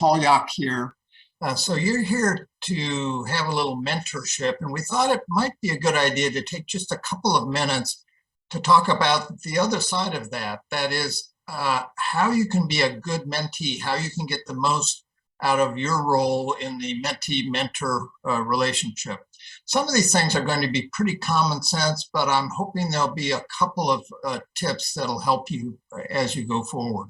Paul Yock here. So you're here to have a little mentorship, and we thought it might be a good idea to take just a couple of minutes to talk about the other side of that. That is how you can be a good mentee, how you can get the most out of your role in the mentee-mentor relationship. Some of these things are going to be pretty common sense, but I'm hoping there'll be a couple of tips that'll help you as you go forward.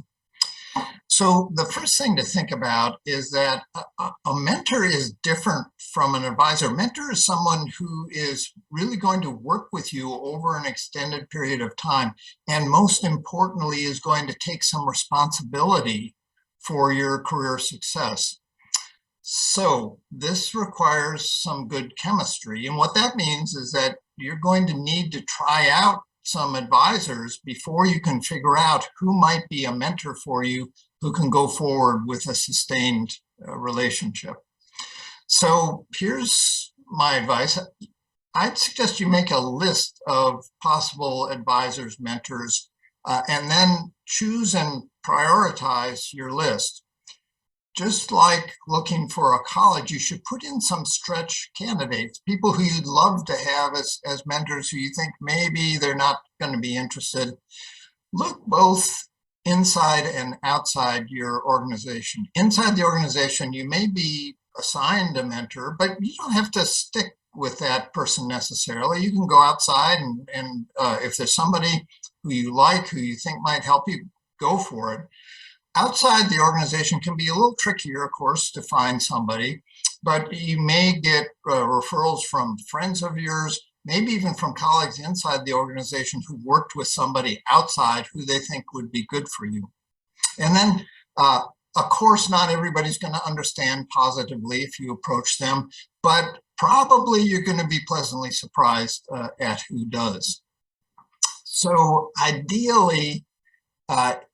So the first thing to think about is that a mentor is different from an advisor. A mentor is someone who is really going to work with you over an extended period of time, and most importantly is going to take some responsibility for your career success. So this requires some good chemistry, and what that means is that you're going to need to try out some advisors before you can figure out who might be a mentor for you, who can go forward with a sustained relationship. So here's my advice. I'd suggest you make a list of possible advisors, mentors, and then choose and prioritize your list. Just like looking for a college, you should put in some stretch candidates, people who you'd love to have as mentors who you think maybe they're not going to be interested. Look both inside and outside your organization. Inside the organization, you may be assigned a mentor, but you don't have to stick with that person necessarily. You can go outside and if there's somebody who you like, who you think might help you, go for it. Outside the organization can be a little trickier, of course, to find somebody, but you may get referrals from friends of yours, maybe even from colleagues inside the organization who worked with somebody outside who they think would be good for you. And then, of course, not everybody's going to understand positively if you approach them, but probably you're going to be pleasantly surprised at who does. So ideally,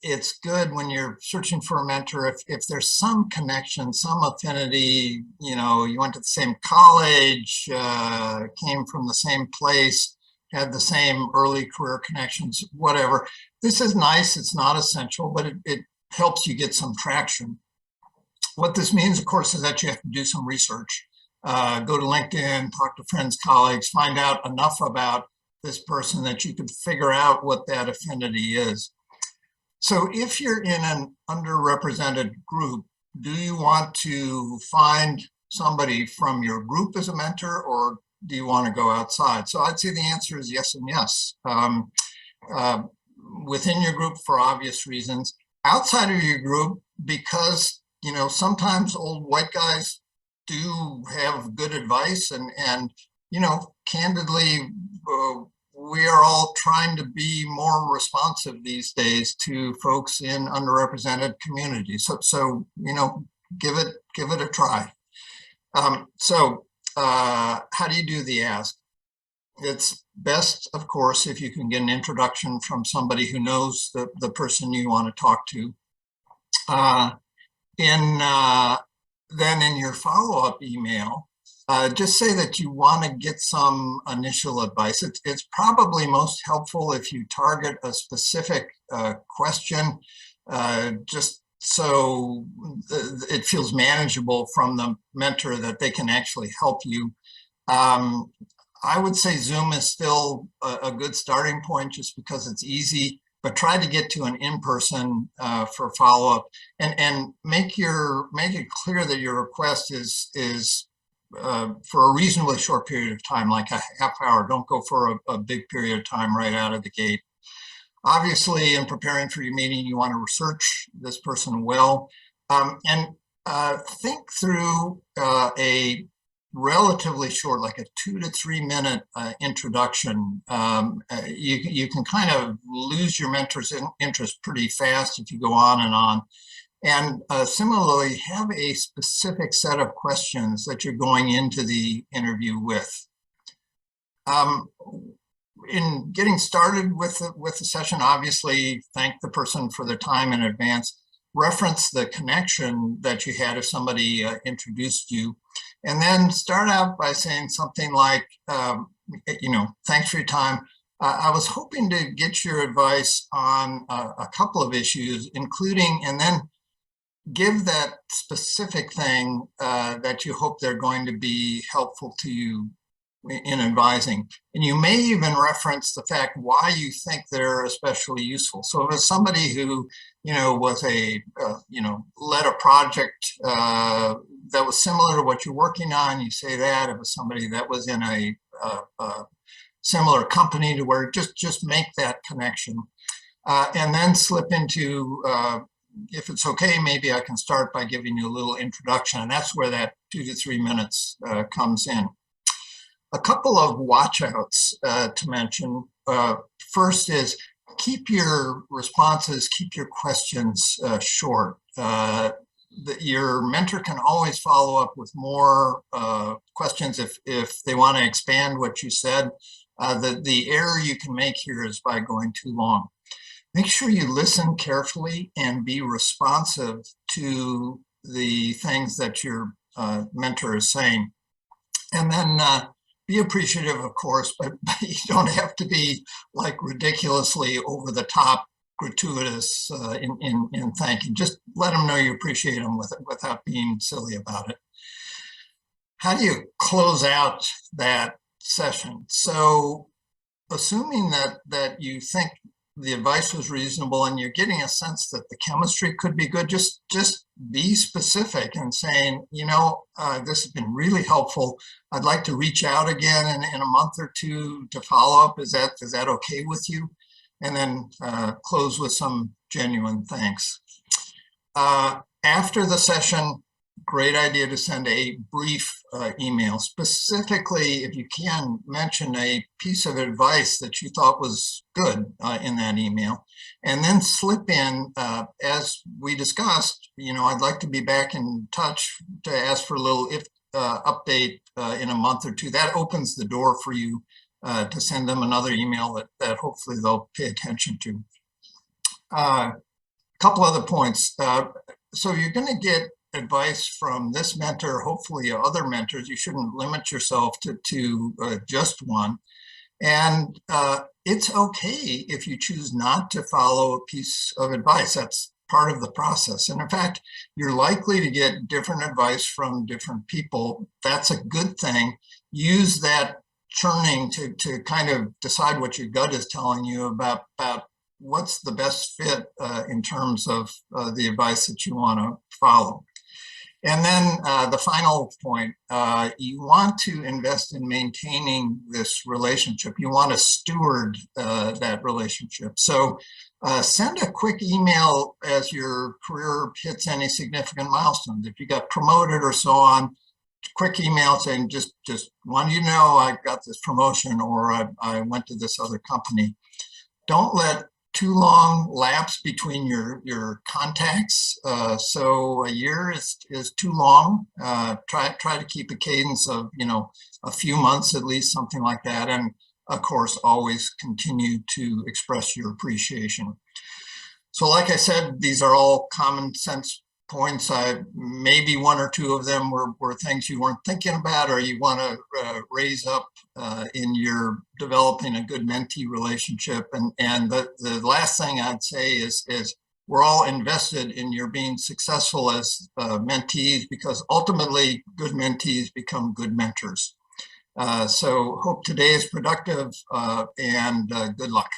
it's good when you're searching for a mentor if there's some connection, some affinity, you went to the same college, came from the same place, had the same early career connections, whatever. This is nice. It's not essential, but it helps you get some traction. What this means, of course, is that you have to do some research. Go to LinkedIn, talk to friends, colleagues, find out enough about this person that you can figure out what that affinity is. So if you're in an underrepresented group, do you want to find somebody from your group as a mentor, or do you want to go outside? So I'd say the answer is yes and yes. Within your group for obvious reasons. Outside of your group, because sometimes old white guys do have good advice, and candidly, we are all trying to be more responsive these days to folks in underrepresented communities. So give it a try. How do you do the ask? It's best, of course, if you can get an introduction from somebody who knows the person you want to talk to. Then in your follow-up email, just say that you want to get some initial advice. It's probably most helpful if you target a specific question, just so it feels manageable from the mentor that they can actually help you. I would say Zoom is still a good starting point just because it's easy, but try to get to an in-person for follow-up, and make it clear that your request is for a reasonably short period of time, like a half hour. Don't go for a big period of time right out of the gate. Obviously, in preparing for your meeting, you want to research this person well, and think through a relatively short, like a 2 to 3 minute introduction. You can kind of lose your mentor's interest pretty fast if you go on and on. And similarly, have a specific set of questions that you're going into the interview with. In getting started with the session, obviously thank the person for their time in advance. Reference the connection that you had if somebody introduced you, and then start out by saying something like, thanks for your time. I was hoping to get your advice on a couple of issues, including, and then give that specific thing that you hope they're going to be helpful to you in advising. And you may even reference the fact why you think they're especially useful. So if it's somebody who, was led a project that was similar to what you're working on, you say that. If it's somebody that was in a similar company to where just make that connection. And then slip into, if it's okay, maybe I can start by giving you a little introduction. And that's where that 2 to 3 minutes comes in. A couple of watchouts to mention. First is keep your responses, keep your questions short. Your mentor can always follow up with more questions if they want to expand what you said. The error you can make here is by going too long. Make sure you listen carefully and be responsive to the things that your mentor is saying. And then be appreciative, of course, but you don't have to be like ridiculously over the top, gratuitous in thanking. Just let them know you appreciate them without being silly about it. How do you close out that session? So assuming that you think the advice was reasonable and you're getting a sense that the chemistry could be good, just be specific and saying, this has been really helpful. I'd like to reach out again in a month or two to follow up. Is that okay with you? And then close with some genuine thanks. After the session, great idea to send a brief email. Specifically, if you can, mention a piece of advice that you thought was good in that email. And then slip in, as we discussed, I'd like to be back in touch to ask for a little update in a month or two. That opens the door for you to send them another email that hopefully they'll pay attention to. A couple other points. So you're going to get advice from this mentor, hopefully other mentors. You shouldn't limit yourself to just one. And it's okay if you choose not to follow a piece of advice. That's part of the process. And in fact, you're likely to get different advice from different people. That's a good thing. Use that churning to kind of decide what your gut is telling you about what's the best fit in terms of the advice that you want to follow. And then the final point, you want to invest in maintaining this relationship. You want to steward that relationship. So send a quick email as your career hits any significant milestones. If you got promoted or so on, quick email saying, just want you to know I got this promotion, or I went to this other company. Don't let too long lapse between your contacts. So a year is too long. Try to keep a cadence of a few months at least, something like that. And of course, always continue to express your appreciation. So like I said, these are all common sense points. Maybe one or two of them were things you weren't thinking about, or you want to raise up in your developing a good mentee relationship. And the last thing I'd say is we're all invested in your being successful as mentees, because ultimately good mentees become good mentors. So hope today is productive and good luck.